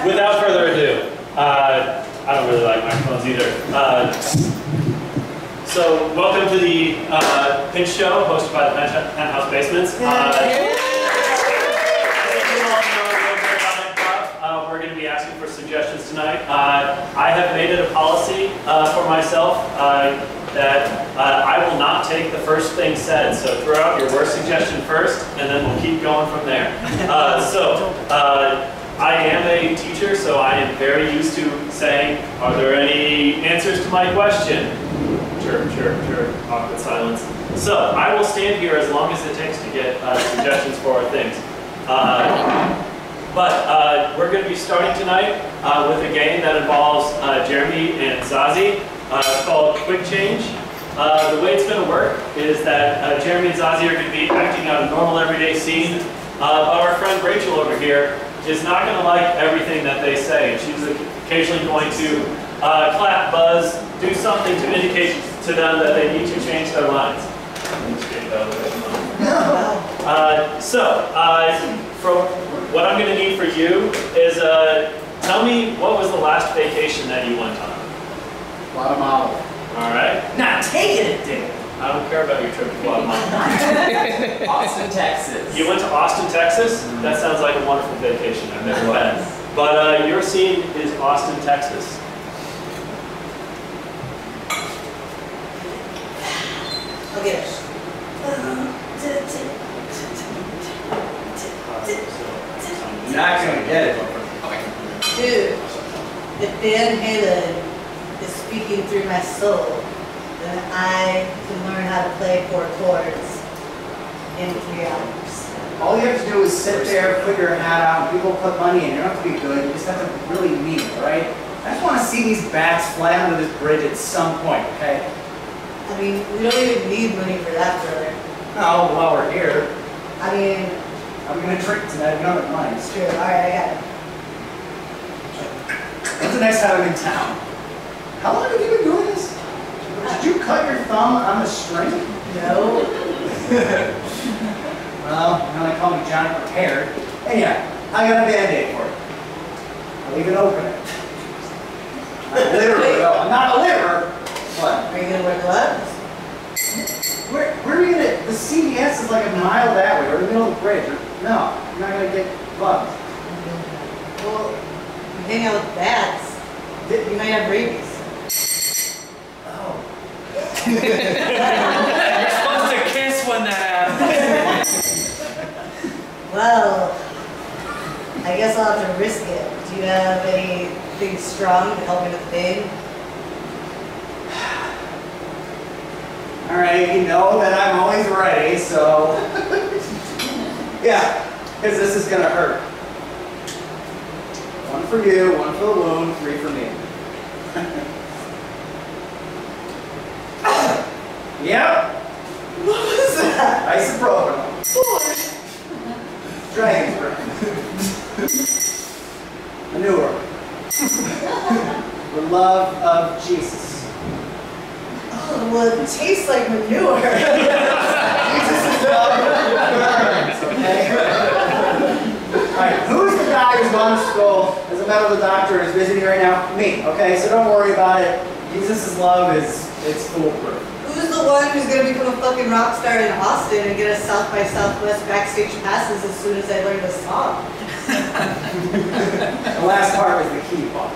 without further ado, I don't really like microphones either. So welcome to the Pinch Show, hosted by the Penthouse Basements. We're going to be asking for suggestions tonight. I have made it a policy for myself that I will not take the first thing said. So throw out your worst suggestion first, and then we'll keep going from there. I am a teacher, so I am very used to saying, "Are there any answers to my question?" Chirp, chirp, chirp, awkward silence. So I will stand here as long as it takes to get suggestions for our things. But we're going to be starting tonight with a game that involves Jeremy and Zazie. It's called Quick Change. The way it's going to work is that Jeremy and Zazie are going to be acting out a normal everyday scene. But our friend Rachel over here is not going to like everything that they say. She's occasionally going to clap, buzz, do something to indicate to them that they need to change their minds. For what I'm going to need for you is tell me what was the last vacation that you went on? Guatemala. All right. Not taking it, dude. I don't care about your trip to Guatemala. Austin, Texas. You went to Austin, Texas? That sounds like a wonderful vacation. I've never been. But your scene is Austin, Texas. Okay. You're not going to get it. Dude, if Van Halen is speaking through my soul, then I can learn how to play 4 chords in 3 hours. All you have to do is sit there, put your hat out, and people put money in. You don't have to be good. You just have to really mean it, right? I just want to see these bats fly under this bridge at some point, okay? I mean, we don't even need money for that, brother. No, while we're here. I mean, I'm going to drink tonight. We don't have money. it's true. All right, I got it. When's the next time I'm in town? How long have you been doing this? Did you cut your thumb on the string? No. Well, now they call me Johnny Prepared. Anyhow, I got a Band-Aid for you. I'll even open it. I literally will. I'm not a liver. What? Are you going to wear gloves? Where are you gonna? The CVS is like a mile that way, or in the middle of the bridge. No, you're not gonna get gloves. Well, you hang out with bats. You might have rabies. Oh. You're supposed to kiss when that happens. Well, I guess I'll have to risk it. Do you have anything strong to help me with the pain? All right, you know that I'm always ready, so yeah, because this is gonna hurt. 1 for you, 1 for the wound, 3 for me. Yep. What was that? Isopropyl. Dragon's breath. Manure. The love of Jesus. Oh, well, it tastes like manure. Jesus is love burns, okay? Alright, who's the guy who's gone to school as a medical doctor and is visiting right now? Me, okay? So don't worry about it. Jesus' love it's foolproof. Who's the one who's going to become a fucking rock star in Austin and get us South by Southwest backstage passes as soon as I learn the song? The last part was the key part.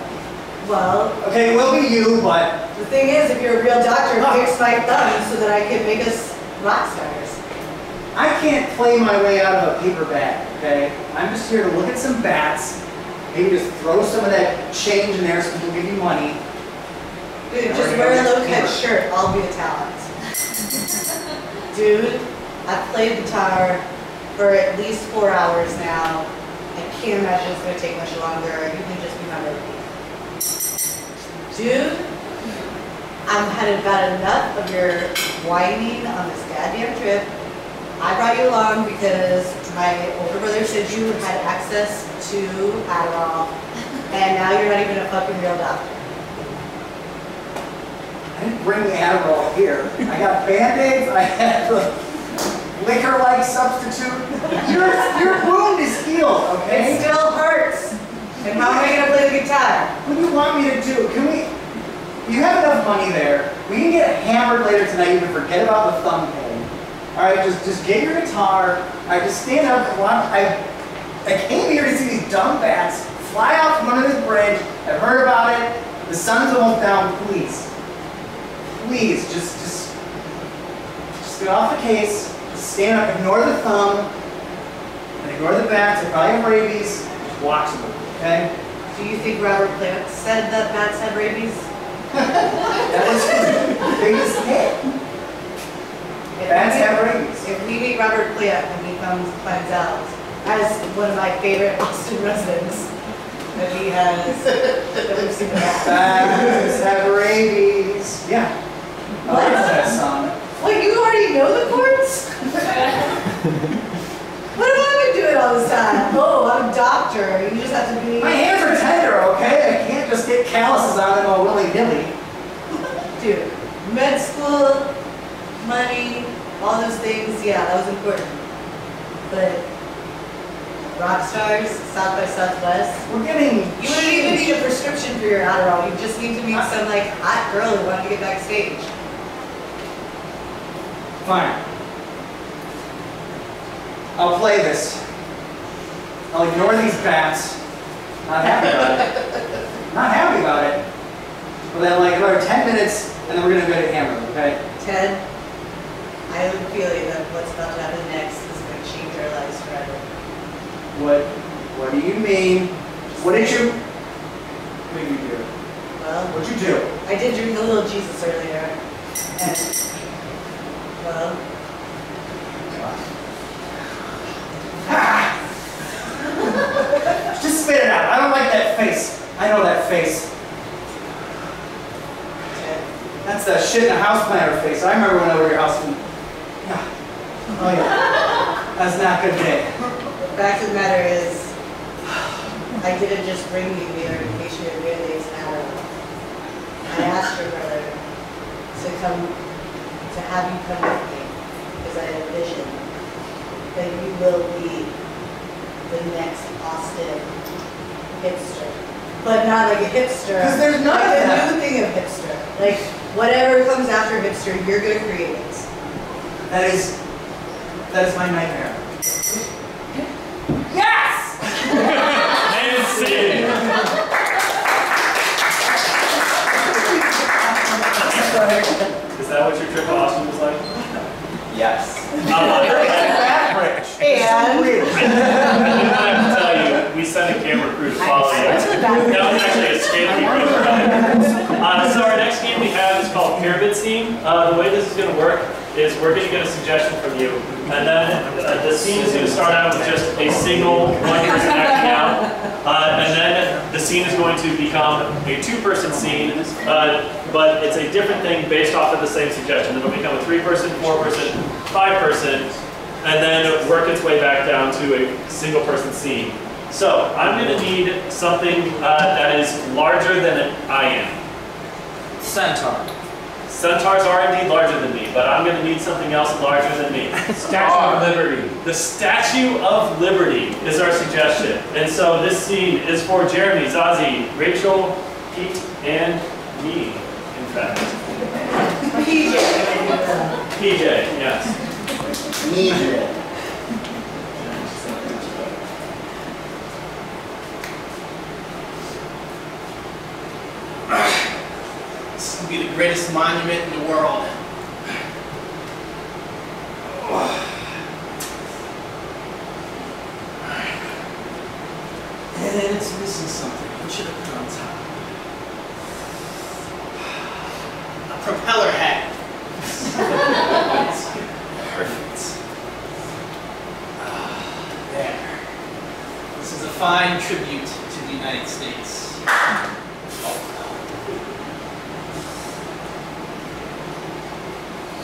Well, okay, it will be you, but the thing is, if you're a real doctor, fix my thumb so that I can make us rock stars. I can't play my way out of a paper bag, okay? I'm just here to look at some bats, maybe just throw some of that change in there so people give you money. Dude, just wear a low-cut shirt. I'll be the talent. Dude, I've played guitar for at least 4 hours now. I can't imagine it's going to take much longer. You can just be my repeat. Dude, I've had about enough of your whining on this goddamn trip. I brought you along because my older brother said you had access to Adderall, and now you're not even a fucking real doctor. I didn't bring the Adderall here. I got Band-Aids, I had the liquor-like substitute. Your wound is healed, okay? It still hurts. And how am I do you want me to do? Can we? You have enough money there. We can get hammered later tonight. You can forget about the thumb pain. All right, just get your guitar. All right, just stand up. Come on. I came here to see these dumb bats fly out from under this bridge. I've heard about it. The sun's almost down. Please, please, just get off the case. Just stand up. Ignore the thumb. And ignore the bats. They probably have rabies. Just watch them. Okay. Do you think Robert Plant said that bats have rabies? That was his biggest hit. Bats have rabies. If we meet Robert Plant and he finds out, as one of my favorite Austin residents, that he has, that we've seen the bat. Bats have rabies. Yeah. What? Oh, that's that song. Well, you already know the chords? What have I been doing all this time? Oh, I'm a doctor. You just have to be... My hands are tender, okay? I can't just get calluses on them all willy-nilly. Dude, med school, money, all those things, yeah, that was important. But rock stars, South by Southwest, We're getting... you wouldn't even need a prescription for your Adderall. You just need to meet some like hot girl who wanted to get backstage. Fine. I'll play this. I'll ignore these bats. Not happy about it. Not happy about it. But then like another 10 minutes and then we're gonna go to Hammer, okay? Ted, I have a feeling that what's about to happen next is going to change our lives forever. What do you mean? What did you do? Well, What'd you do? I did drink a little Jesus earlier. And, well, Just spit it out. I don't like that face. I know that face. Ted, That's that shit in a house planner face. I remember when I was at your house. And, yeah. Oh yeah. That's not a good day. the fact of the matter is, I didn't just bring you here in case you were really Adderall. I asked your brother to have you come with me because I had a vision that you will be the next Austin hipster. But not like a hipster. 'Cause there's none like of that. a new thing of hipster. Like whatever comes after hipster, you're gonna create it. That is my nightmare. Yes! And scene. Is that what your trip to Austin was like? Yes. I And didn't have to tell you, we sent a camera crew to follow you. That was actually a safety crew. So our next game we have is called Pyramid Scene. The way this is going to work is we're going to get a suggestion from you, and then the scene is going to start out with just a single one person acting out, and then the scene is going to become a two-person scene, but it's a different thing based off of the same suggestion. It'll become a three-person, four-person, five-person, and then work its way back down to a single-person scene. So I'm going to need something that is larger than I am. Centaur. Centaurs are indeed larger than me, but I'm going to need something else larger than me. Statue of Liberty. The Statue of Liberty is our suggestion. And so this scene is for Jeremy, Zazie, Rachel, Pete, and me, in fact. PJ, yes. Need it. This will be the greatest monument in the world. And it's missing something. What should I put on top? A propeller hat. Perfect. There. This is a fine tribute to the United States.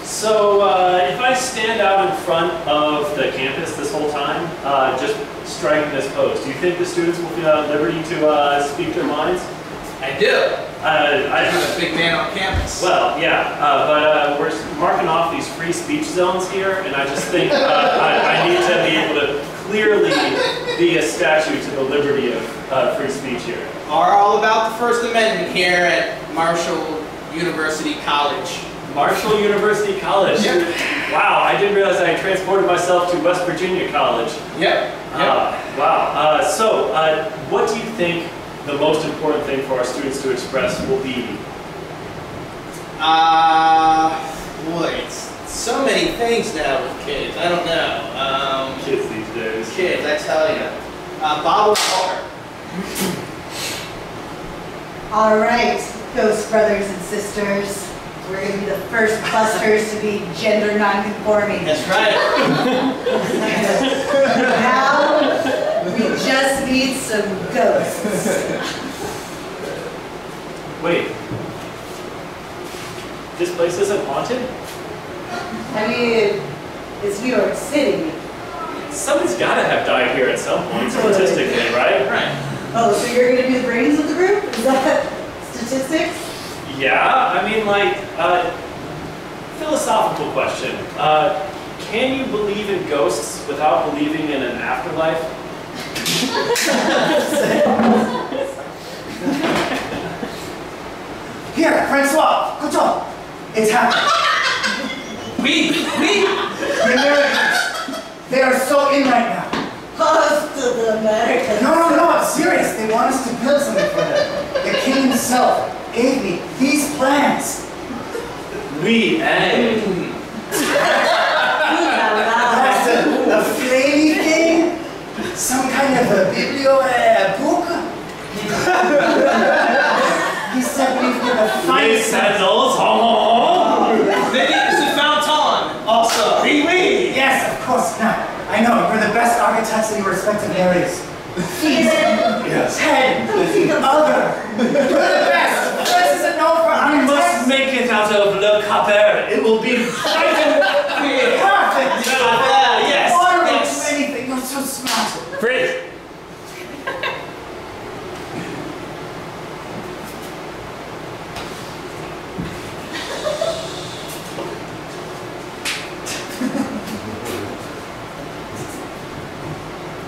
So if I stand out in front of the campus this whole time, just striking this pose, do you think the students will feel at liberty to speak their minds? I do. I'm I, a big man on campus. well, yeah, but we're marking off these free speech zones here, and I just think I need to be able to clearly be a statue to the liberty of free speech here. Are all about the First Amendment here at Marshall University College. Marshall University College. Yep. Wow, I didn't realize I transported myself to West Virginia College. Yep. Wow. So, what do you think the most important thing for our students to express will be? Boy, it's so many things now with kids. I don't know. Kids these days. Kids, I tell you. Bottled water. All right, Ghost brothers and sisters. We're going to be the first busters to be gender non-conforming. That's right. Now, we just need some ghosts. Wait. This place isn't haunted? I mean, it's New York City. Somebody's got to have died here at some point, statistically, right? Right. Oh, so you're going to be the brains of the group? Is that statistics? Yeah, I mean, like, philosophical question. Can you believe in ghosts without believing in an afterlife? Here, Francois, good job. It's happening. The Americans, they are so in right now. Us to the Americans. No, I'm serious. They want us to build something for them. The king himself gave me these plans. That's a flamey thing? Some kind of a book? He said we've got the finest sandals. Maybe it's a fountain also. Oui. Yes, of course. Now, I know, we're the best architects in your respective areas. Feet, head, other. We're the best. This isn't known for We architects. must make it out of Le Capert. It will be Perfect. Yes. Water will do anything. You're so smart. Freeze.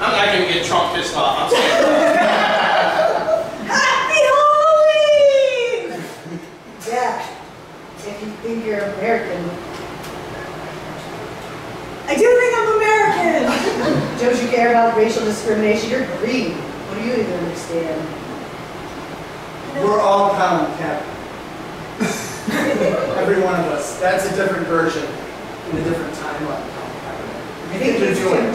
I'm not going to get Trump pissed off. I'm sorry. Happy Halloween! Yeah, if you think you're American. I do think I'm American! Don't you care about racial discrimination? You're green. What do you even understand? We're all common, Cap. Every one of us. That's a different version in a different timeline. I think you're doing.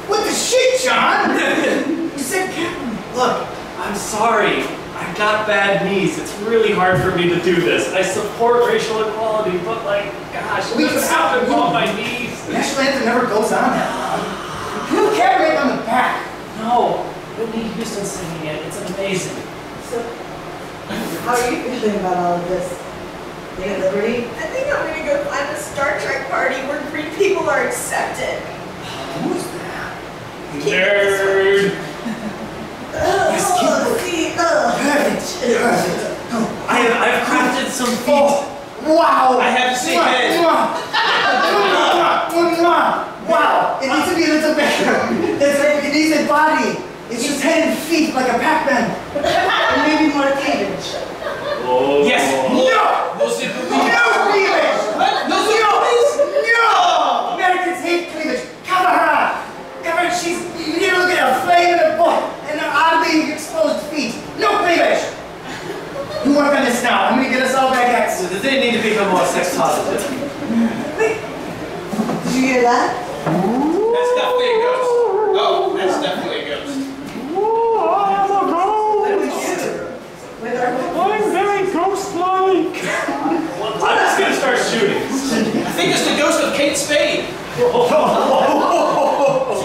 What the shit, John? You said Captain. Look, I'm sorry. I've got bad knees. It's really hard for me to do this. I support racial equality, but like, gosh, We what's can happened help on you. my knees? The national anthem never goes on that long. You carry it on the back. No, Whitney Houston singing it. It's amazing. So, how are you feeling about all of this? Day of Liberty? I think I'm gonna go find a Star Trek party where green people are accepted. Who's that? Nerd. Perfect. I've crafted some feet. Oh, wow. I have to say head. Wow. It needs to be a little better. It needs a body. It's just head and feet like a Pac-Man. Or maybe more cleavage. Oh. Yes. No! No zipper. No cleavage! What? No zipper, please? No! Americans hate cleavage. Cover her up. Cover her. She's, you need to look at her flame in her butt and her oddly exposed feet. No cleavage! You work on this now. I'm going to get us all baguettes. So they need to become more sex positive. Wait, did you hear that? That's definitely a ghost. Oh, that's definitely a ghost. What do we do? With our I'm very ghost-like. I'm just gonna start shooting. I think it's the ghost of Kate Spade. Too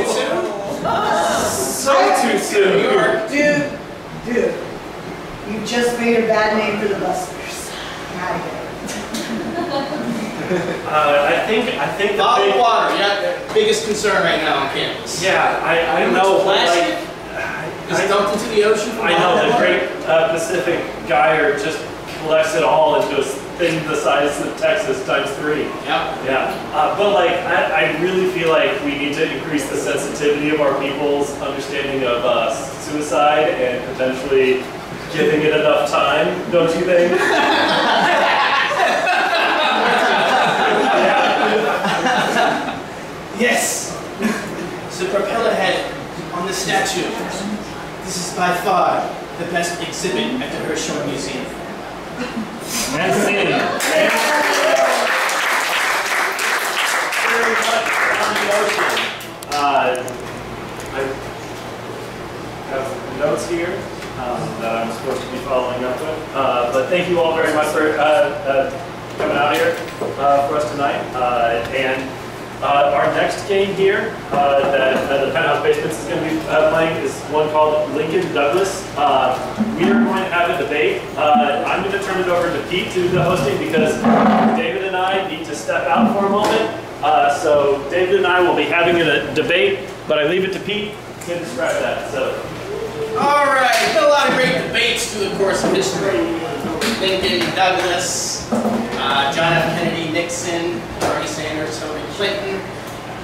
soon? So too soon. Dude, you just made a bad name for the busters. Out of here. I think the Bottled big, water, yeah, biggest concern right now on campus. yeah, I know. Plastic is dumped into the ocean. I know the Great Pacific Gyre just collects it all into a thing the size of Texas times 3. Yep. Yeah, but like, I really feel like we need to increase the sensitivity of our people's understanding of suicide and potentially giving it enough time, don't you think? Yes! So propel ahead on the statue. This is by far the best exhibit at the Herschel Museum. Merci. Very much on the ocean. I have notes here that I'm supposed to be following up with. But thank you all very much for coming out here for us tonight. Our next game here that the Penthouse Basements is going to be playing is one called Lincoln Douglas. We are going to have a debate. I'm going to turn it over to Pete to do the hosting because David and I need to step out for a moment. So David and I will be having a debate, but I leave it to Pete to describe that. So. All right, been a lot of great debates through the course of history. Lincoln, Douglas, John F. Kennedy, Nixon, Bernie Sanders, Hillary Clinton.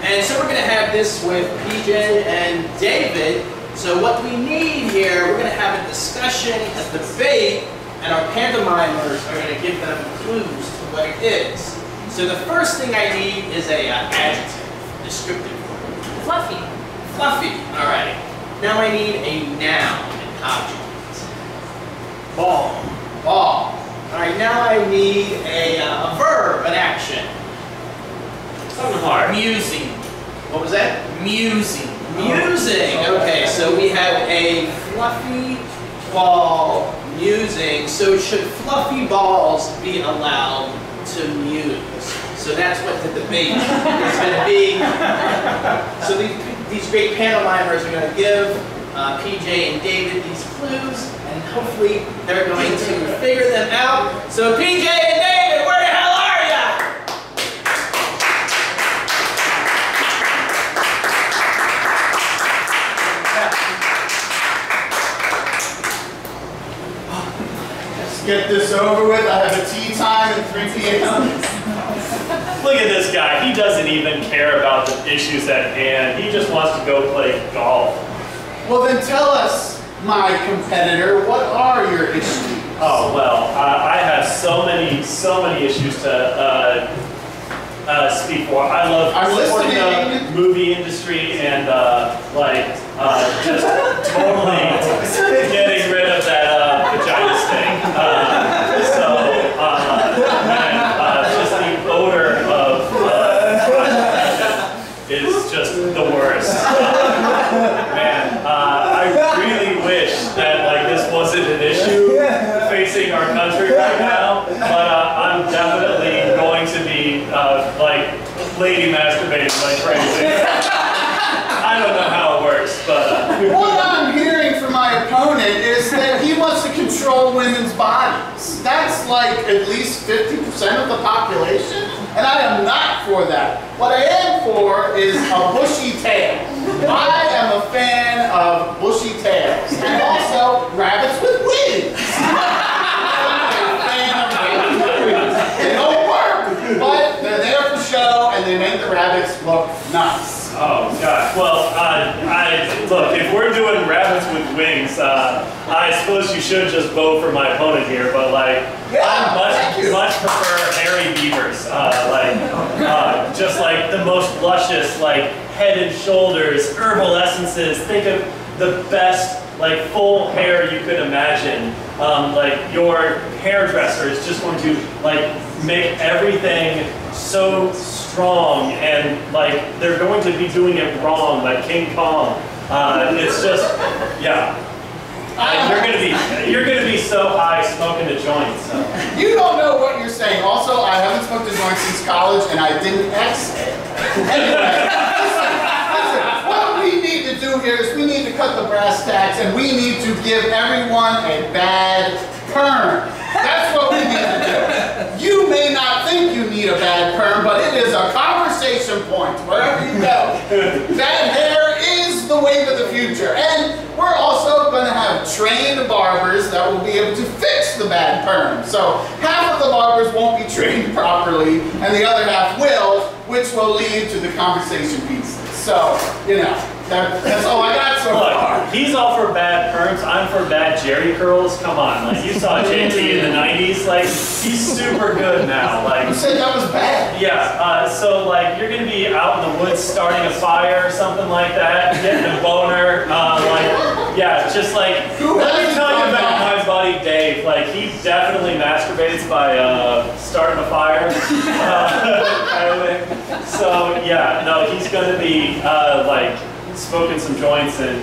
And so we're going to have this with PJ and David. So what we need here, we're going to have a discussion, a debate, and our pantomimers are going to give them clues to what it is. So the first thing I need is a adjective, descriptive word. Fluffy. Fluffy, all right. Now I need a noun, an object. Ball. Ball. All right, now I need a verb, an action. Something hard. Musing. What was that? Musing. Musing. Okay, so we have a fluffy ball musing. So should fluffy balls be allowed to muse? So that's what the debate is going to be. So these great pantomimers are going to give PJ and David these clues, and hopefully they're going to figure them out. So PJ and David, where the hell are ya? Let's get this over with. I have a tea time at 3 p.m. Look at this guy. He doesn't even care about the issues at hand. He just wants to go play golf. Well, then tell us, my competitor, what are your issues? Oh well, I have so many issues to speak for. I love supporting the movie industry and just totally getting rid of that vagina sting. Just the odor of is just the worst. Man, I really wish that this wasn't an issue facing our country right now, but I'm definitely going to be lady masturbating like crazy. I don't know how it works, but what I'm hearing from my opponent is that he wants to control women's bodies. That's like at least 50% of the population, and I am not for that. What I am for is a bushy tail. I am a fan of bushy tails, and also rabbits with wings. I'm a fan of rabbits with wings. They don't work, but they're there for show, and they make the rabbits look nice. oh gosh. Well, look, if we're doing rabbits with wings, I suppose you should just vote for my opponent here. But I much prefer hairy beavers. Just like the most luscious, head and shoulders, herbal essences. Think of the best, full hair you could imagine. Your hairdresser is just going to, make everything so strong, and, they're going to be doing it wrong, like King Kong. It's just, yeah. You're gonna be so high smoking the joints. So. You don't know what you're saying. Also, I haven't smoked a joint since college, and I didn't exhale. Anyway, listen, what we need to do here is we need to cut the brass tacks, and we need to give everyone a bad perm. That's what we need to do. You may not think you need a bad perm, but it is a conversation point wherever you go. Bad hair is the wave of the future, and we're also going to have trained barbers that will be able to fix the bad perm. So half of the barbers won't be trained properly, and the other half will, which will lead to the conversation pieces. So, you know, that's all I got so far. Look, he's all for bad perms, I'm for bad Jerry curls. Come on, like you saw JT in the 90s, like he's super good now. Like You said that was bad. yeah, so like you're gonna be out in the woods starting a fire or something like that, getting a boner, like yeah, just like Who let me hasn't tell you done about that? my buddy Dave. Like he definitely masturbates by starting a fire. So yeah, no, he's gonna be like smoking some joints and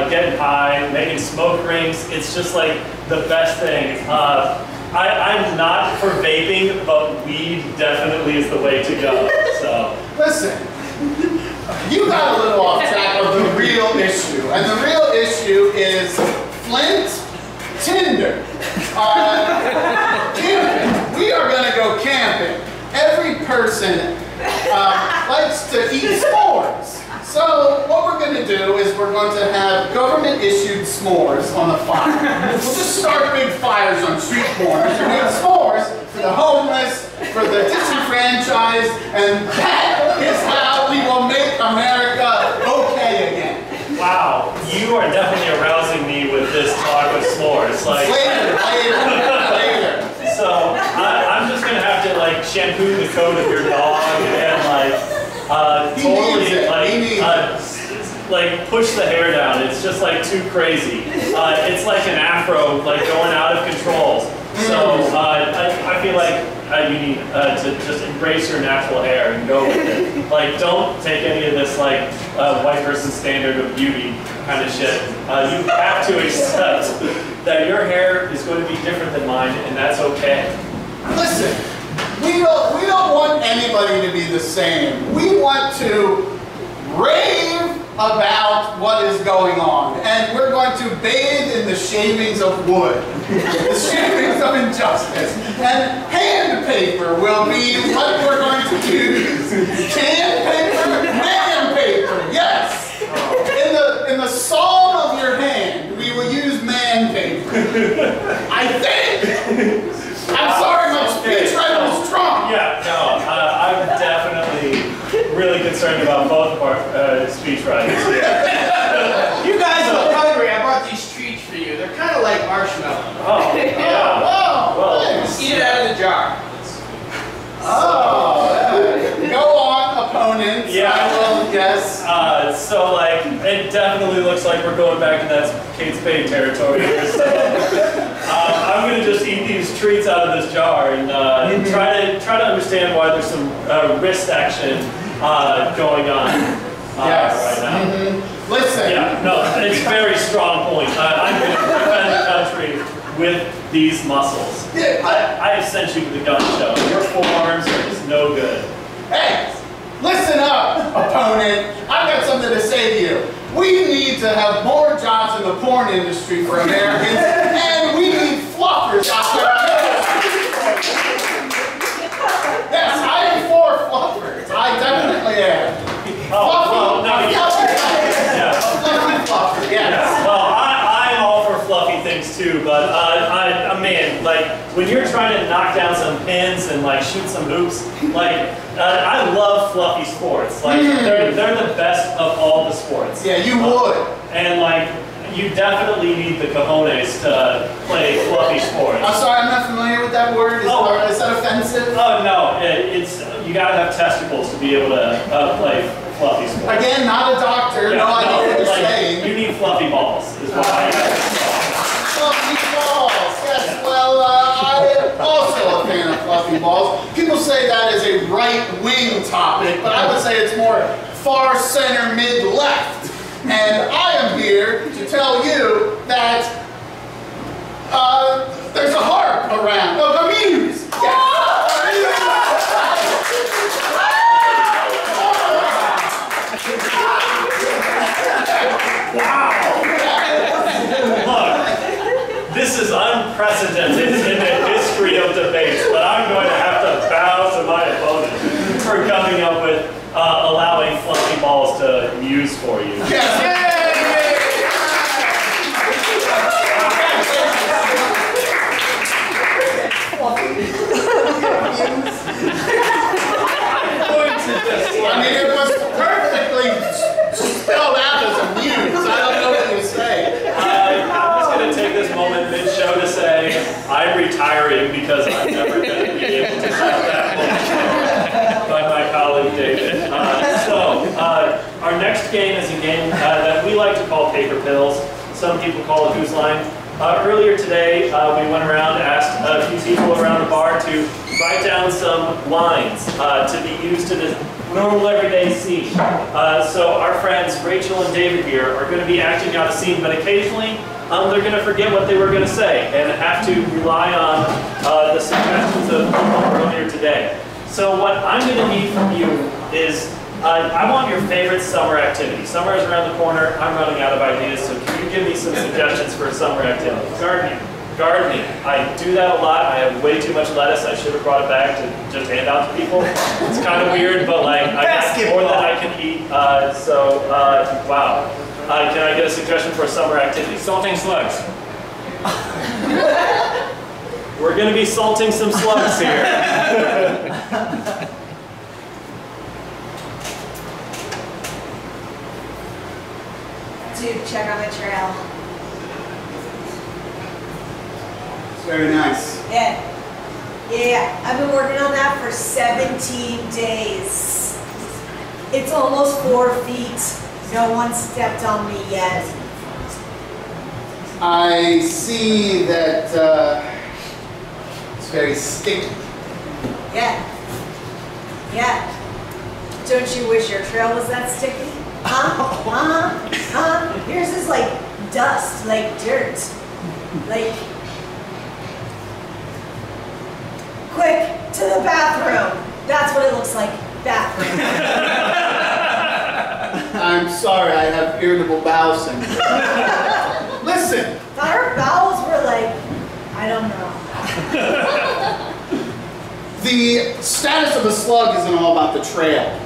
getting high, making smoke rings. It's just like the best thing. I'm not for vaping, but weed definitely is the way to go. So Listen, you got a little off track of the real issue, and the real issue is Flint Tinder. Camping. We are going to go camping. Every person likes to eat s'mores. So what we're going to do is we're going to have government-issued s'mores on the fire. We'll just start big fires on street corners. We're doing s'mores for the homeless, for the disenfranchised, and that is how we will make America okay again. wow, you are definitely arousing me with this talk of s'mores. Like Later. so I'm just gonna have to like shampoo the coat of your dog and like He needs totally it. like He needs like push the hair down. It's just like too crazy. It's like an afro like going out of control. So I feel like you need to just embrace your natural hair and go with it. Like don't take any of this like white person standard of beauty kind of shit. You have to accept that your hair is going to be different than mine, and that's okay. Listen, we don't want anybody to be the same. We want to rave about what is going on, and we're going to bathe in the shavings of wood, the shavings of injustice, and hand paper will be what we're going to use. Can paper, man paper, yes. In the palm of your hand, we will use man paper. I think. I'm sorry, my speech writer was strong. Yeah, no, I'm definitely really concerned about both of our speech writers here. You guys look hungry. I brought these treats for you. They're kind of like marshmallow. Oh, yeah. Wow, Well, thanks. Eat it out of the jar. Oh, yeah. Go on, opponents. Yeah. I will, yes. So like, it definitely looks like we're going back to that Kate Spade territory here. So, I'm gonna just eat these treats out of this jar and try to understand why there's some wrist action going on right now. Listen. Yeah, no, it's a very strong point. I'm going to defend the country with these muscles. I have sent you to the gun show. Your forearms are just no good. Hey, listen up, opponent. I've got something to say to you. We need to have more jobs in the porn industry for Americans, and we need fluffers out there. Yes, I am for fluffers. I definitely am. Oh, well, no, yeah. Fluffer, yes. Well, I'm all for fluffy things too, but man, like when you're trying to knock down some pins and like shoot some hoops, like I love fluffy sports. Like they're the best of all the sports. Yeah, you would. And like you definitely need the cojones to play fluffy sports. I'm sorry, I'm not familiar with that word. Is that offensive? Oh no, it's you gotta have testicles to be able to play fluffy sports. Again, not a doctor. Yeah, no idea what you're like, saying. You need fluffy balls, is what I have. Fluffy balls. Yes. Well, I am also a fan of fluffy balls. People say that is a right-wing topic, but I would say it's more far center, mid-left. And I am here to tell you that there's a harp around. No, the muse. Wow! Look, this is unprecedented in the history of debates, but I'm going to have to bow to my opponent for coming up with allowing fluffy balls to muse for you. Yes. retiring because I'm never going to be able to have that by my colleague David. Our next game is a game that we like to call Paper Pills. Some people call it Whose Line. Earlier today, we went around and asked a few people around the bar to write down some lines to be used in a normal everyday scene. So our friends Rachel and David here are going to be acting out a scene, but occasionally they're going to forget what they were going to say and have to rely on the suggestions of people earlier today. So what I'm going to need from you is I want your favorite summer activity. Summer is around the corner. I'm running out of ideas, so can you give me some suggestions for a summer activity? Gardening. Gardening. I do that a lot. I have way too much lettuce. I should have brought it back to just hand out to people. It's kind of weird, but like I got more than I can eat. Wow. Can I get a suggestion for a summer activity? Salting slugs. We're going to be salting some slugs here. Dude, check on the trail. It's very nice. Yeah, I've been working on that for 17 days. It's almost 4 feet. No one stepped on me yet. I see that it's very sticky. Yeah. Don't you wish your trail was that sticky? Yours is like dust, like dirt. Like, quick, to the bathroom. That's what it looks like, bathroom. I'm sorry, I have irritable bowel syndrome. Listen. Thought our bowels were like, I don't know. The status of a slug isn't all about the trail.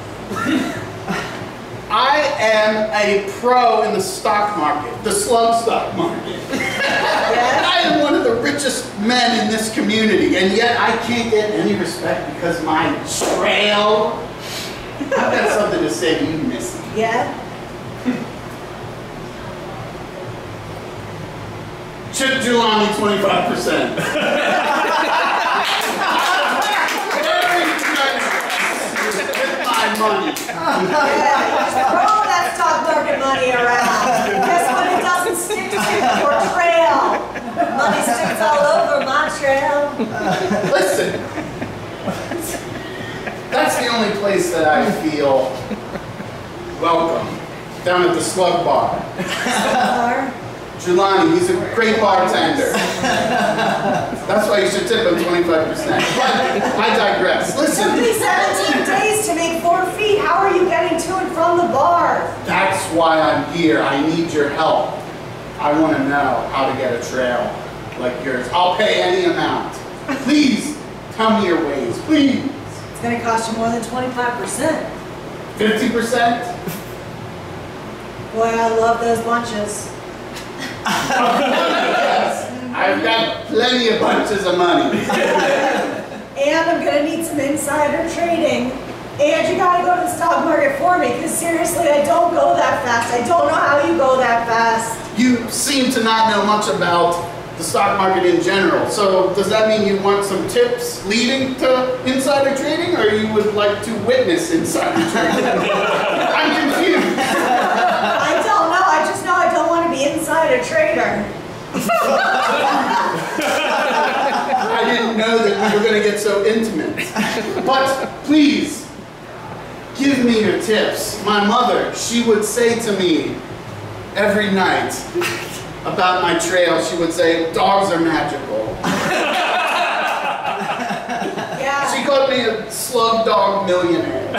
I am a pro in the stock market, the slug stock market. I am one of the richest men in this community, and yet I can't get any respect because my trail. I've got something to say to you, Missy. Yeah? Chip Giuliani, 25%. With my money. Yeah, just throw that stock market money around. Guess what? It doesn't stick to your trail. Money sticks all over my trail. Listen. That's the only place that I feel welcome. Down at the Slug Bar. Giuliani, he's a great bartender. That's why you should tip him 25%. But I digress. It took me 17 days to make 4 feet. How are you getting to and from the bar? That's why I'm here. I need your help. I want to know how to get a trail like yours. I'll pay any amount. Please, tell me your ways. Please. It's going to cost you more than 25%. 50%? Boy, I love those bunches. Yes. I've got plenty of bunches of money. And I'm going to need some insider trading. And you got to go to the stock market for me, because seriously, I don't go that fast. I don't know how you go that fast. You seem to not know much about the stock market in general. So does that mean you want some tips leading to insider trading, or you would like to witness insider trading? I'm confused. I don't know. I just know I don't want to be insider trader. I didn't know that we were going to get so intimate. But please, give me your tips. My mother, she would say to me every night about my trail, she would say, dogs are magical. Yeah. She called me a slug dog millionaire.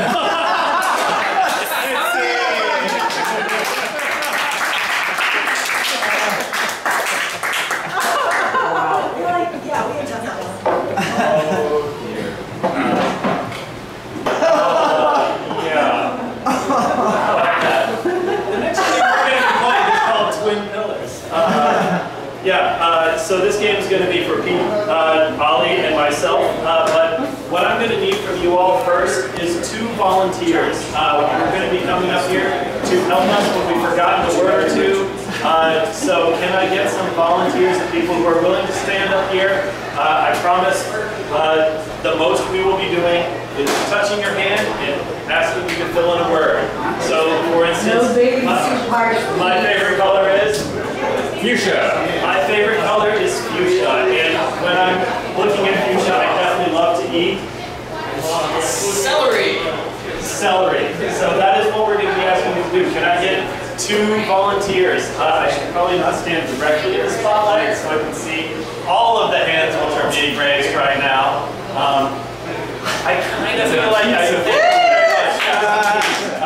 Yeah, we had done that one. Oh dear. The next game we're going to be playing is called Twin Pillars. So this game is going to be for Pete, Ollie, and myself. But what I'm going to need from you all first is 2 volunteers. We're going to be coming up here to help us when we've forgotten a word or two. So can I get some volunteers of people who are willing to stand up here I promise the most we will be doing is touching your hand and asking you to fill in a word. So, for instance, my favorite color is fuchsia. My favorite color is fuchsia, and when I'm looking at fuchsia, I definitely love to eat Celery. celery. So that is what we're going to be asking you to do. Can I get 2 volunteers? I should probably not stand directly in the spotlight so I can see all of the hands which are being raised right now. I kind of feel like I thank you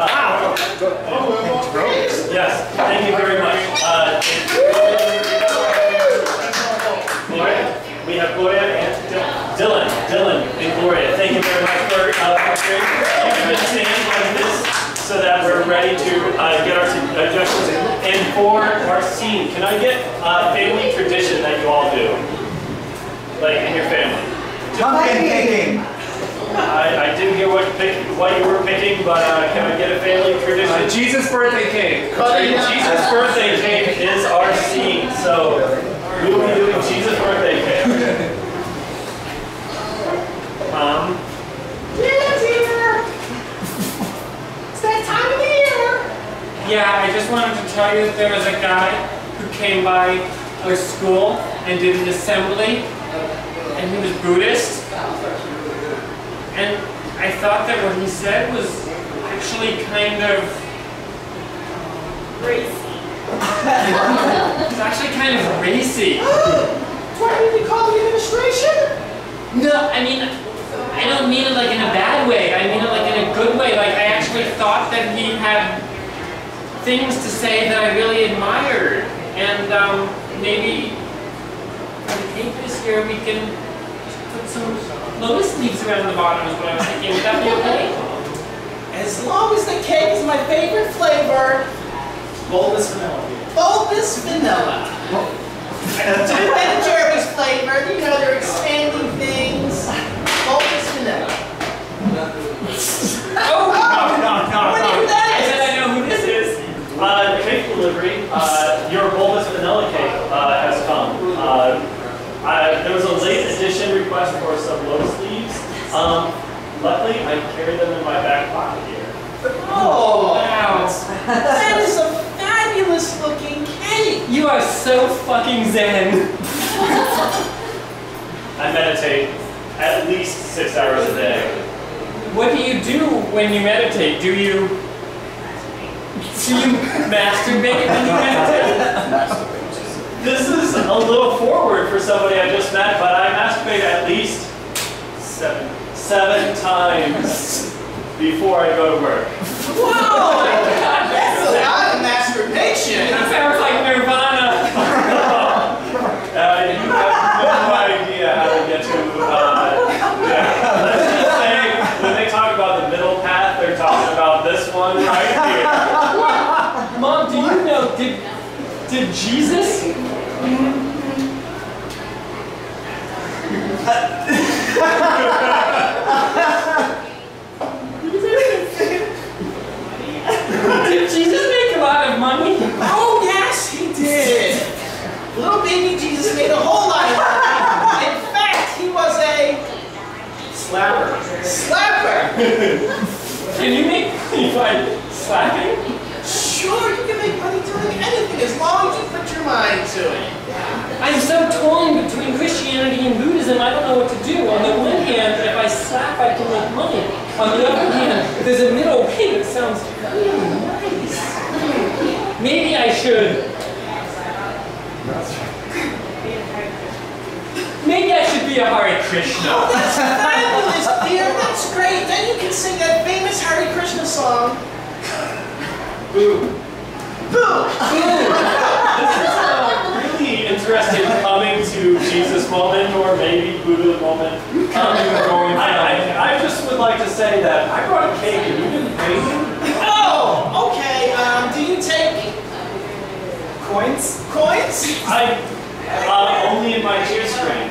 very much. Yes, thank you very much. Gloria, we have Gloria and Dylan. Dylan and Gloria, thank you very much for sharing. You can just stand like this so that we're ready to get our suggestions. And for our scene, can I get a family tradition that you all do? Like in your family? Pumpkin caking. I didn't hear what you were picking, but can I get a family tradition? Jesus birthday cake. Jesus birthday cake is our scene, so we will be doing Jesus birthday cake. It's that time of the year. Yeah, I just wanted to tell you that there was a guy who came by our school and did an assembly, and he was Buddhist. And I thought that what he said was actually kind of racy. It's actually kind of racy. Do I need to call the administration? No, I mean, I don't mean it like in a bad way. I mean it like in a good way. Like I actually thought that he had things to say that I really admired. And maybe for the cake this year we can put some lotus leaves around the bottom is what I was thinking. Would that be okay? As long as the cake is my favorite flavor, Bulbous vanilla. bulbous vanilla. And Jeremy's flavor, you know, they're expanding things. Bulbous vanilla. Oh! What do you I said I know who this is. Cake delivery. Your bulbous vanilla cake has come. There was a late edition request for some lotus leaves. Luckily, I carry them in my back pocket here. Oh, Wow. that is a fabulous looking cake. You are so fucking zen. I meditate at least 6 hours a day. What do you do when you meditate? Do you masturbate when you meditate? This is a little forward for somebody I just met, but I masturbate at least seven times before I go to work. Whoa! That's a lot of masturbation. That sounds like Nirvana. You have no idea how to get to, let's just say, when they talk about the middle path, they're talking about this one right here. Mom, do you know, did Jesus? Did Jesus make a lot of money? Oh, yes, he did. Little baby Jesus made a whole lot of money. In fact, he was a Slapper. slapper. Can you make money by slapping? Sure, you can make money doing anything as long as you put your mind to it. I'm so torn between Christianity and Buddhism, I don't know what to do. On the one hand, if I slap, I can make money. On the other hand, there's a middle way that sounds really nice. Maybe I should. Maybe I should be a Hare Krishna. Oh, that's fabulous, dear. That's great. Then you can sing that famous Hare Krishna song. Boo. Boo! This is really interesting coming to Jesus moment or maybe Buddha moment. I just would like to say that I brought a cake and you didn't pay me. Oh, okay. Do you take Coins? coins? Only in my G-string.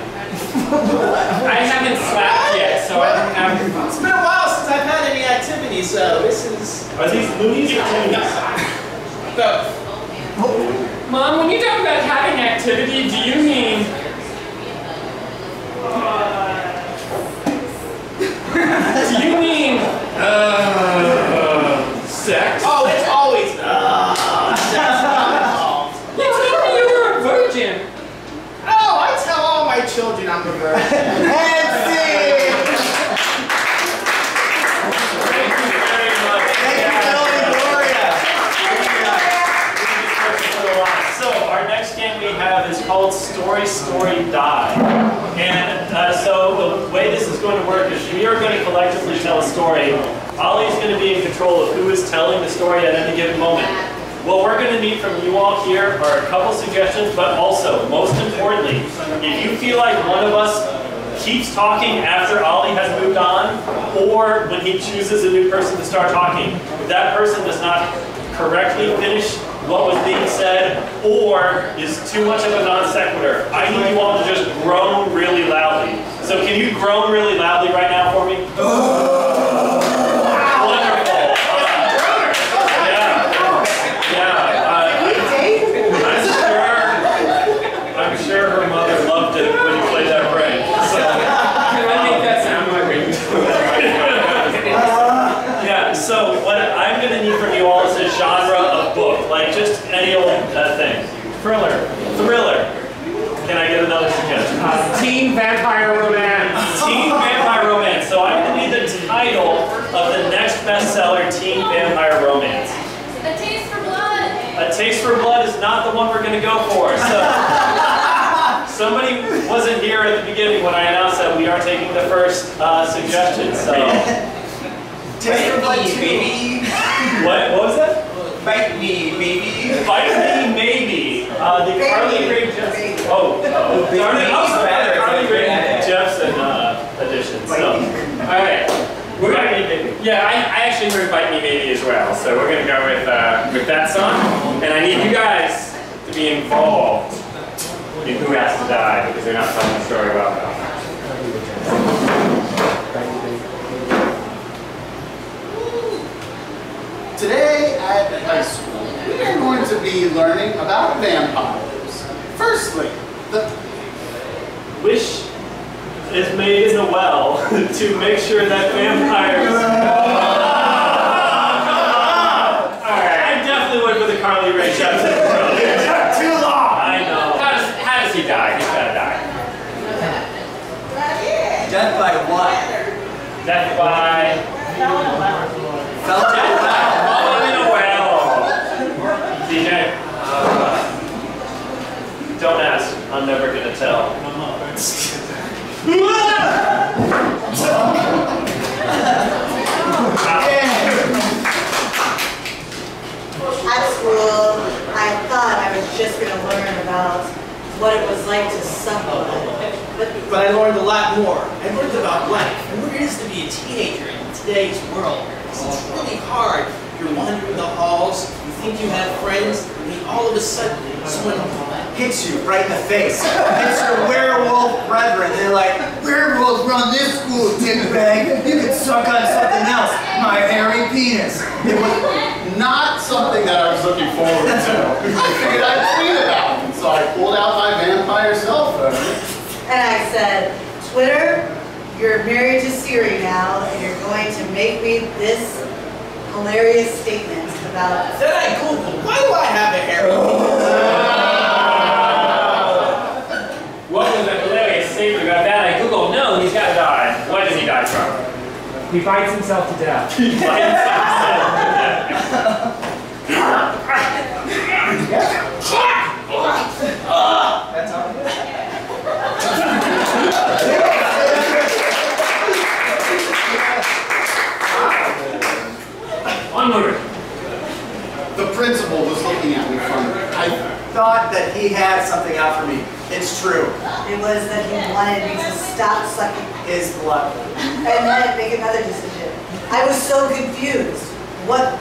I haven't slapped yet, so I don't have. It's been a while since I've had any activity, so this is... Are these loonies or toonies? Both. Mom, when you talk about having activity, do you mean virgin. Oh, I tell all my children I'm a virgin. And scene! Thank you very much. Thank you, Melanie Gloria. So our next game we have is called Story, Story, Die. And so the way this is going to work is we are going to collectively tell a story. Ollie's going to be in control of who is telling the story at any given moment. What we're going to need from you all here are a couple suggestions, but also, most importantly, if you feel like one of us keeps talking after Ollie has moved on, or when he chooses a new person to start talking, if that person does not correctly finish what was being said, or is too much of a non sequitur, I need you all to just groan really loudly. So can you groan really loudly right now for me? Wonderful. I'm sure her mother loved it when you played that break. So Can I make that sound my ringtone? yeah, so what I'm going to need from you all is a genre of book, like just any old thing. Thriller. Can I get another suggestion? Teen vampire romance. Teen vampire romance. So I'm going to need the title of the next bestseller, Teen Vampire Romance. A Taste for Blood. A Taste for Blood is not the one we're going to go for. So somebody wasn't here at the beginning when I announced that we are taking the first suggestion. So Taste for Blood 2. Baby. what was that? Bite me, baby. Bite me, maybe. The Carly Rae Jepsen. Carly Rae Jepsen edition. So, all right. Bite me, baby. Yeah, I actually heard Bite Me Maybe as well, so we're going to go with that song. And I need you guys to be involved in who has to die, because they're not telling the story well enough. Today at the high school, we are going to be learning about vampires. Firstly, the Wish is made in the well to make sure that vampires. Alright, I definitely went for the Carly Rae Jepsen approach. Too long. I know. How does he die? He's got to die. Death by what? Death by. Fell in a well. Falling in a well. DJ. Don't ask. I'm never gonna tell. At school, I thought I was just going to learn about what it was like to suffer. But I learned a lot more. I learned about life and what it is to be a teenager in today's world. It's really hard. You're wandering the halls, you think you have friends, and then all of a sudden, someone Hits you right in the face. Hits your werewolf brethren. They're like, werewolves run this school, dickbag. You could suck on something else. My hairy penis. It was not something that I was looking forward to. I figured I'd tweet about it, so I pulled out my vampire cell phone. And I said, Twitter, you're married to Siri now, and you're going to make me this hilarious statement about. Then I Googled, why do I have a hair? What was the hilarious statement about that? I googled, no, he's got to die. What does he die from? He bites himself to death. He bites himself to death. That's how it is. Onward. The principal was looking at me funny. I thought that he had something out for me. It's true. It was that he wanted me to stop sucking His blood. and then make another decision. I was so confused. What?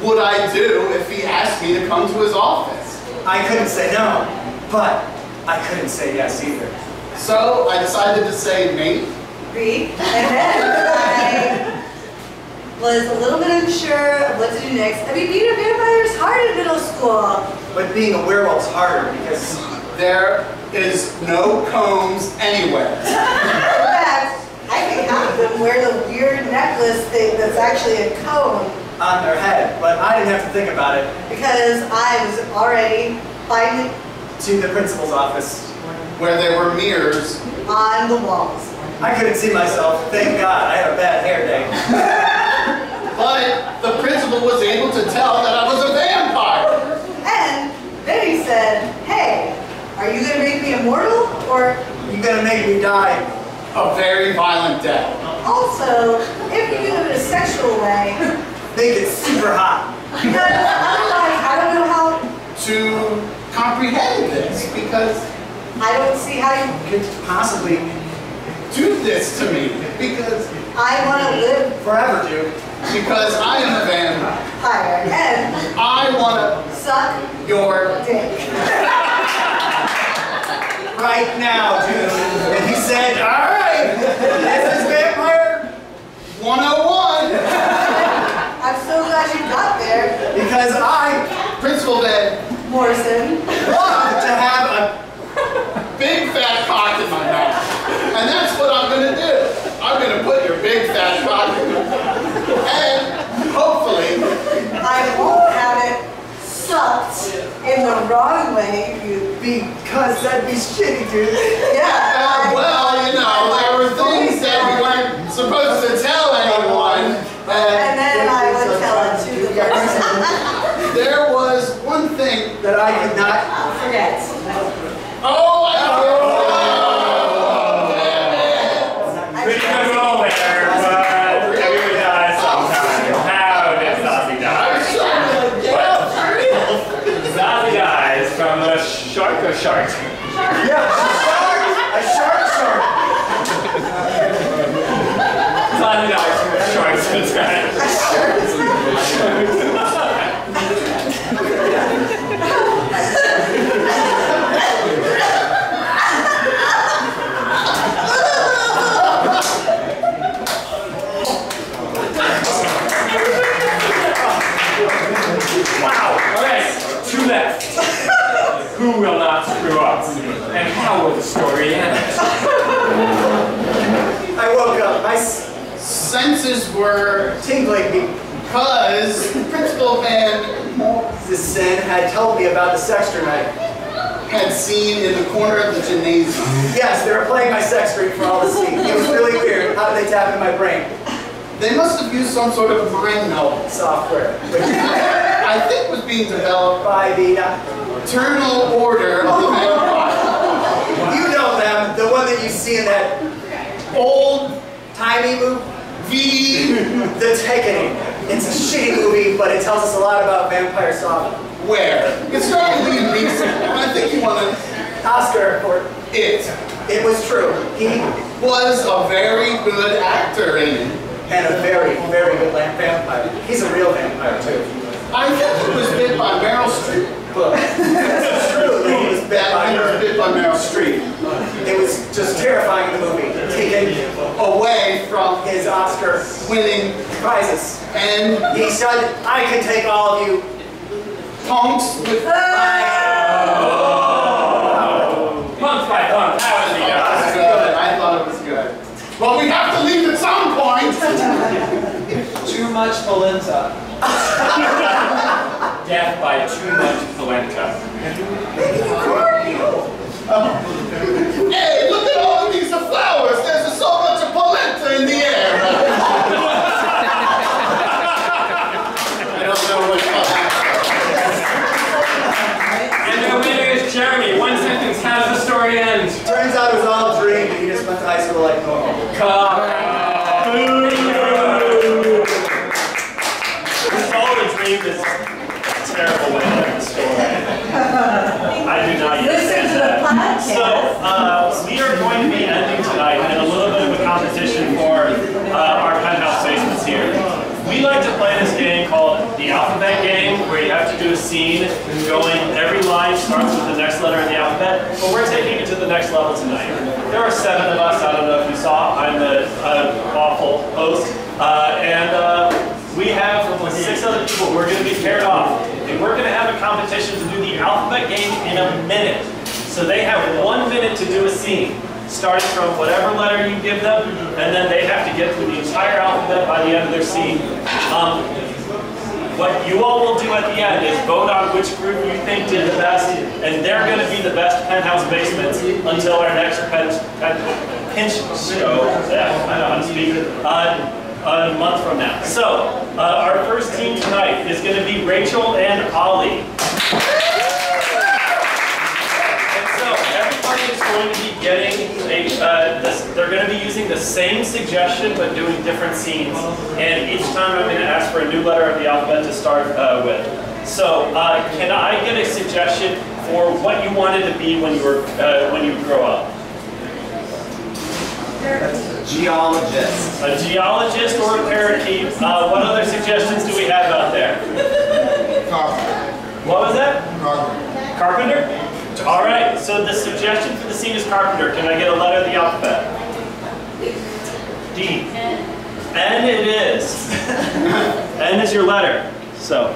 Would I do if he asked me to come to his office? I couldn't say no, but I couldn't say yes either. So I decided to say maybe. Read. And then I was a little bit unsure of what to do next. I mean, being a vampire is hard in middle school. But being a werewolf's harder because There is no combs anywhere. In fact, I think half of them wear the weird necklace thing that's actually a cone on their head. But I didn't have to think about it. because I was already finally to the principal's office. where there were mirrors. On the walls. I couldn't see myself. Thank God, I had a bad hair day. But the principal was able to tell that I was a vampire. And then he said, hey, are you going to make me immortal, or You're gonna make me die. A very violent death. also, if you do it in a sexual way, Make it super hot. because otherwise I don't know how, To comprehend this, because I don't see how you, Could possibly do this to me, because I want to live forever, dude. I am a vampire. higher and I want suck your dick. Right now, dude. And he said, all right, this is Vampire 101. I'm so glad you got there, because I Principal Van, Morrison. want to have a big fat cock in my mouth. And that's what I'm gonna do. I'm gonna put your big fat cock in my mouth. And hopefully, I won't have it sucked in the wrong way, you. because that'd be shitty, dude. Yeah. well, you know, there were things that we weren't supposed to tell anyone. And then I would tell it to the person. There was one thing. That I could not. Forget. Oh, I Pretty good roll there, but everyone dies sometime. How did Zazie die? Zazie dies from a shark or shark? Yeah, a shark. Zazie dies from a shark's attack. Wow, alright, two left. Who will not screw up? And how will the story end? I woke up. My senses were tingling because Principal Van Morrison had told me about the sex dream I had seen in the corner of the gymnasium. Yes, they were playing my sex dream for all to see. It was really weird. How did they tap in my brain? They must have used some sort of mind meld Software. Which I think was being developed by the Eternal Order of the Vampire. you know them, the one that you see in that old timey movie, The Takening. It's a shitty movie, but it tells us a lot about vampire software. It's starting to leave decent. I think you want to. Oscar for It it was true. He was a very good actor in it. and a very, very good vampire. He's a real vampire too. I think he was bit by Meryl Streep. But it's true that he was bit by He was her. bit by Meryl Streep. It was just terrifying in the movie. Taken Away from his Oscar winning prizes. and He said, I can take all of you. punks with Month by month, that was the That was good. I thought it was good. Well, we have to leave at some point. Too much polenta. Death by too much polenta. Hey, look at all of these flowers. There's so much of polenta in the air. I don't know what And the winner is Jeremy. One sentence, how does the story end? Turns out it was all a dream and he just went to high school like normal. All the dream is a terrible way to end the story. I do not Listen to the understand that. podcast. So, we are going to be ending tonight in a little bit of a competition for our Penthouse Basements here. We like to play this game called the alphabet game, where you have to do a scene going, every line starts with the next letter in the alphabet, but we're taking it to the next level tonight. There are 7 of us, I don't know if you saw, I'm the awful host, we have 6 other people who are going to be paired off, and we're going to have a competition to do the alphabet game in a minute. So they have 1 minute to do a scene, starting from whatever letter you give them, and then they have to get through the entire alphabet by the end of their scene. what you all will do at the end is vote on which group you think did the best, and they're going to be the best Penthouse Basements until our next Pinch show. Yeah, I know how to speak. A month from now. So, our first team tonight is going to be Rachel and Ollie. And so, everybody is going to be getting they're going to be using the same suggestion but doing different scenes. And each time I'm going to ask for a new letter of the alphabet to start with. So, can I get a suggestion for what you wanted to be when you grow up? Geologist. A geologist or a parakeet. What other suggestions do we have out there? Carpenter. What was that? Carpenter. Carpenter? All right, so the suggestion for the scene is carpenter. Can I get a letter of the alphabet? D. N it is. N is your letter. So,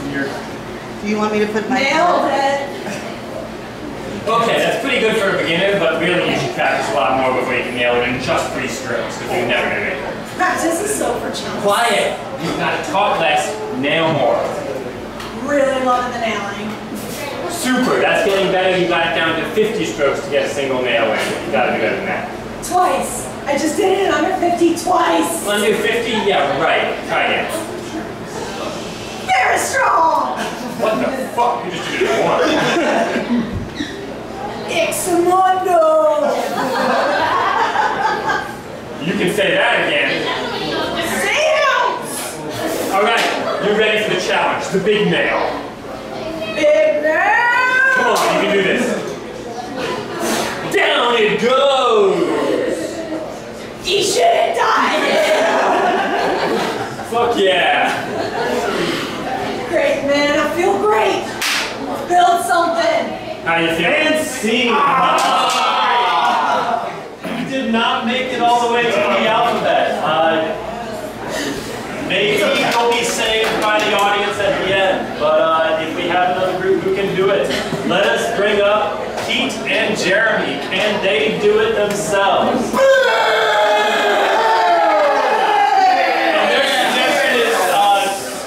Do you want me to put my... Nailed it. Okay, that's pretty good for a beginner, but really you should practice a lot more before you can nail it in just 3 strokes, because you're never going to make it. Practice is so for chumps. Quiet! You've got to talk less, nail more. Really loving the nailing. Super, that's getting better. You got it down to 50 strokes to get a single nail in. You got to do better than that. Twice. I just did it in under 50 twice. Under 50? Yeah, right. Try again. Very strong. What the fuck? You just did it once. Ixamundo. You can say that again. Sam. Alright, you're ready for the challenge. The big nail. Big nail. Come on, you can do this. Down it goes! You should've died. Fuck yeah! Great, man. I feel great. Build something. How you feeling? and scene. You did not make it all the way to the alphabet. Maybe you'll be saved by the audience at the end, but if we have another group who can do it, let us bring up Pete and Jeremy. Can they do it themselves? And their suggestion is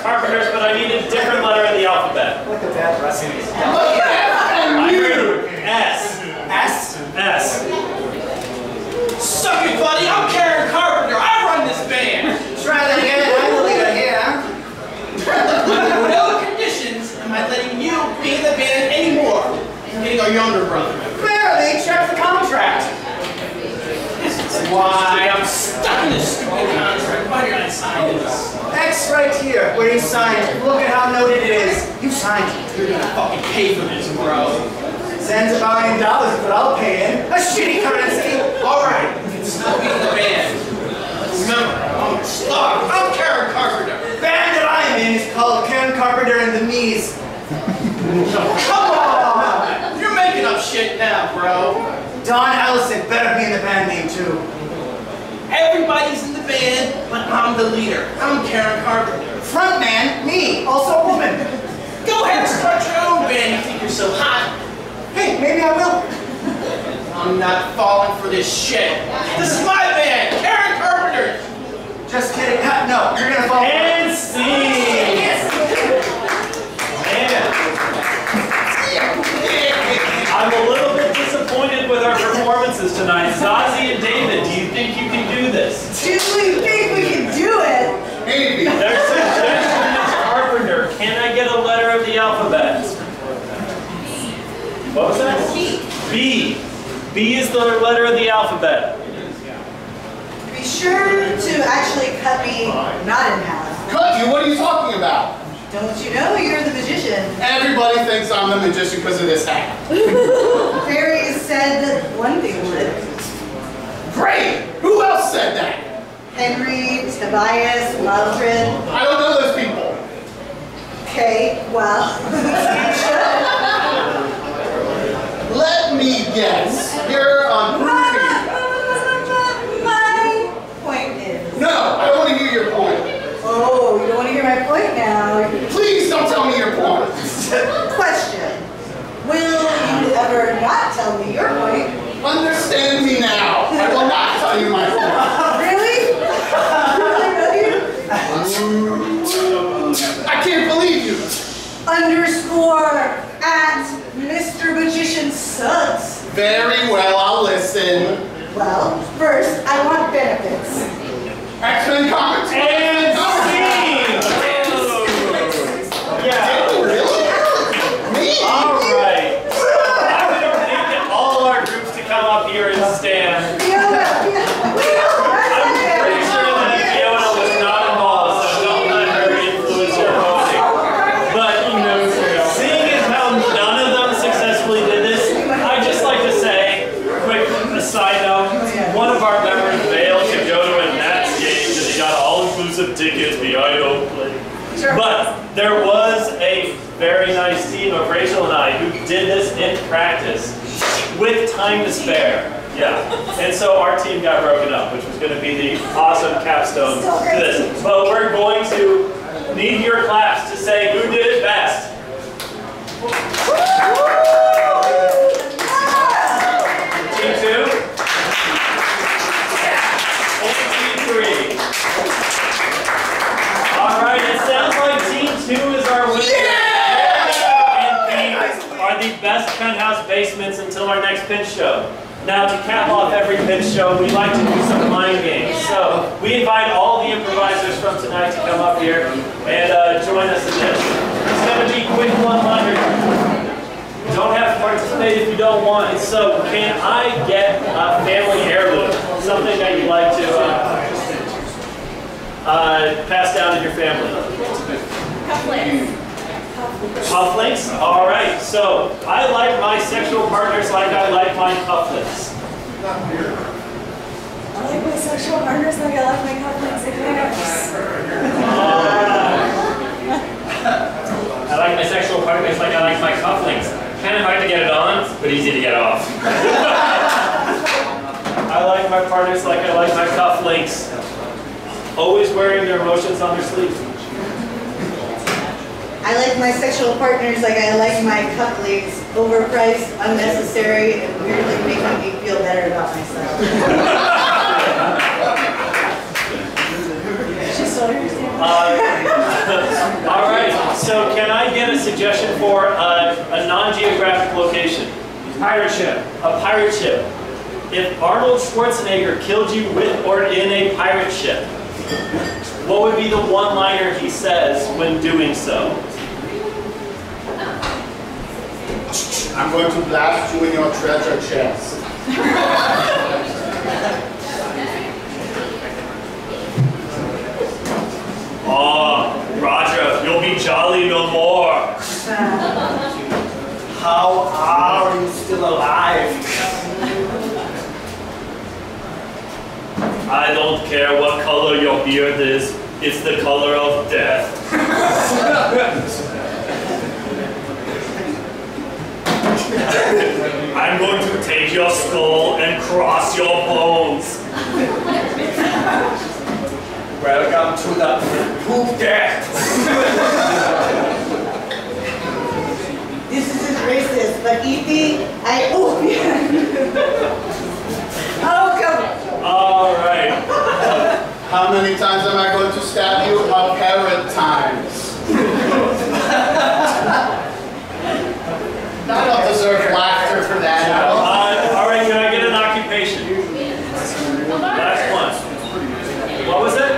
carpenters, but I need a different letter in the alphabet. Look at that recipe. I heard S. S? S. Suck it, buddy. I'm Karen Carpenter. I run this band. Try that again. I'm the leader here. Under no conditions am I letting you be in the band anymore, including our younger brother. Clearly, check the contract. This is why I'm stuck in this stupid contract. Why did I sign this? X right here, where you signed. Look at how noted it is. You signed it. You're gonna fucking pay for this, bro. Sends $1 million is what I'll pay in. A shitty currency. All right, you can still be in the band. Remember, I'm a star. I'm Karen Carpenter. The band that I'm in is called Karen Carpenter and the Knees. Come on! You're making up shit now, bro. Don Ellison better be in the band name too. Everybody's in the band, but I'm the leader. I'm Karen Carpenter. Frontman, me, also a woman. Go ahead and start your own band. You think you're so hot? Hey, maybe I will. I'm not falling for this shit. This is my band, Karen Carpenter. Just kidding. No, you're gonna fall. And scene. I'm a little bit disappointed with our performances tonight. Zazie and David, do you think you can do this? Do we think we can do it? Maybe. Their suggestion is carpenter. Can I get a letter of the alphabet? What was that? B. B is the letter of the alphabet. Be sure to actually cut me not in half. Cut you? What are you talking about? Don't you know you're the magician? Everybody thinks I'm the magician because of this hat. Fairies said that one thing would. Great! Who else said that? Henry, Tobias, Mildred. I don't know those people. Okay, well, you should. Let me guess. You're on My point is. No, I don't want to hear your point. Oh, you don't want to hear my point now. Please don't tell me your point. Question. Will you ever not tell me your point? Understand me now. I will not tell you my point. Really? Really? sucks. Very well, I'll listen. Well, first, I want benefits. X-Men comics. And scene! Yeah. Really? Me? All right. I'm going to need all our groups to come up here and stand. I'm pretty sure that Fiona was not involved, so don't let her influence your voting. But seeing as how none of them successfully did this, I'd just like to say, quick aside note, one of our members failed to go to a Nats game because he got all-inclusive tickets behind home plate. But there was a very nice team of Rachel and I who did this in practice with time to spare. Yeah. And so our team got broken up, which was going to be the awesome capstone to this. But we're going to need your claps to say who did it best. Team 2? And Team 3. All right, it sounds like Team 2 is our winner. And these are the best Penthouse Basements until our next Pinch show. Now, to cap off every Pinch show, we like to do some mind games. So, we invite all the improvisers from tonight to come up here and join us in this. It's going to be quick one-liner. You don't have to participate if you don't want. So, can I get a family heirloom? Something that you like to pass down in your family? Cufflinks. Cufflinks? All right. So, I like my sexual partners like I like my cufflinks. I like my sexual partners like I like my cufflinks and I like my sexual partners like I like my cufflinks. Kind of hard to get it on, but easy to get off. I like my partners like I like my cufflinks. Always wearing their emotions on their sleeve. I like my sexual partners like I like my cufflinks, overpriced, unnecessary, and weirdly making me feel better about myself. she's so understanding. All right. So can I get a suggestion for a non-geographic location? Pirate ship. A pirate ship. If Arnold Schwarzenegger killed you with or in a pirate ship, what would be the one-liner he says when doing so? I'm going to blast you in your treasure chest. Oh, Roger, you'll be jolly no more. How are you still alive? I don't care what color your beard is. It's the color of death. I'm going to take your skull and cross your bones. Welcome to the poop death. This isn't racist, but E.T., I owe you. Oh, come on. All right. How many times am I going to stab you? A parrot times. I don't deserve laughter for that. All right, can I get an occupation? Last one. What was it?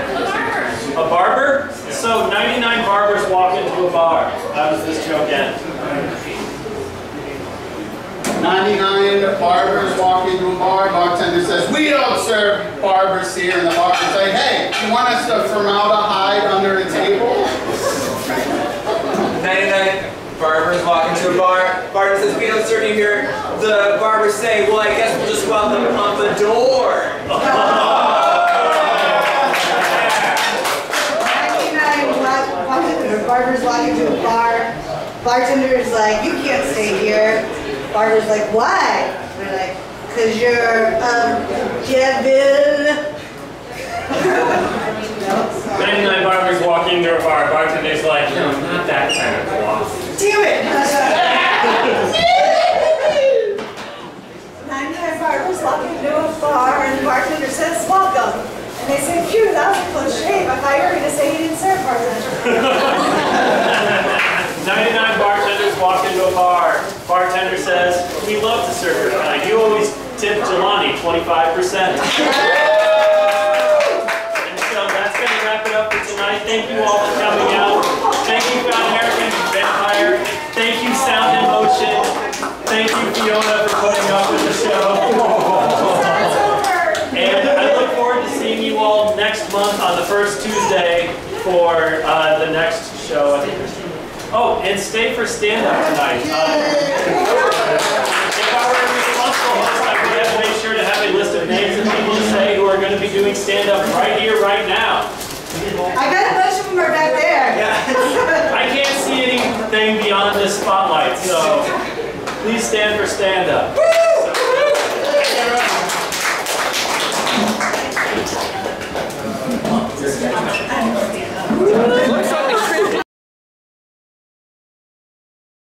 A barber? So 99 barbers walk into a bar. How does this joke end? 99 barbers walk into a bar. Bartender says, "We don't serve barbers here." And the barber says, "Hey, you want us to formaldehyde under a table?" 99 barbers walk into a bar. Barber says, "We don't serve you here." The barbers say, "Well, I guess we'll just go out the door." 99 barbers walk into a bar. Bartender's like, "You can't stay here." Barber's like, "Why?" They're like, "'Cause you're Kevin." 99 barbers walk into a bar. Bartender's like, no, not that kind of walk. Damn it! 99 barbers walk into a bar and the bartender says, "Welcome." And they say, "Phew, that was a close shave. I thought you were going to say you didn't serve bartender." 99 bartenders walk into a bar. Bartender says, we love to serve your kind. You always tip Jelani 25%. And so that's going to wrap it up for tonight. Thank you all for coming out. Thank you, American Vampire. Thank you, Sound in Motion. Thank you, Fiona, for putting up with the show. And I look forward to seeing you all next month on the first Tuesday for the next show. Oh, and stay for stand-up tonight. If I were a responsible host, I would have made sure to have a list of names of people to say who are going to be doing stand-up right here, right now. I got a bunch of them are back there. I can't see anything beyond this spotlight, so please stand for stand-up.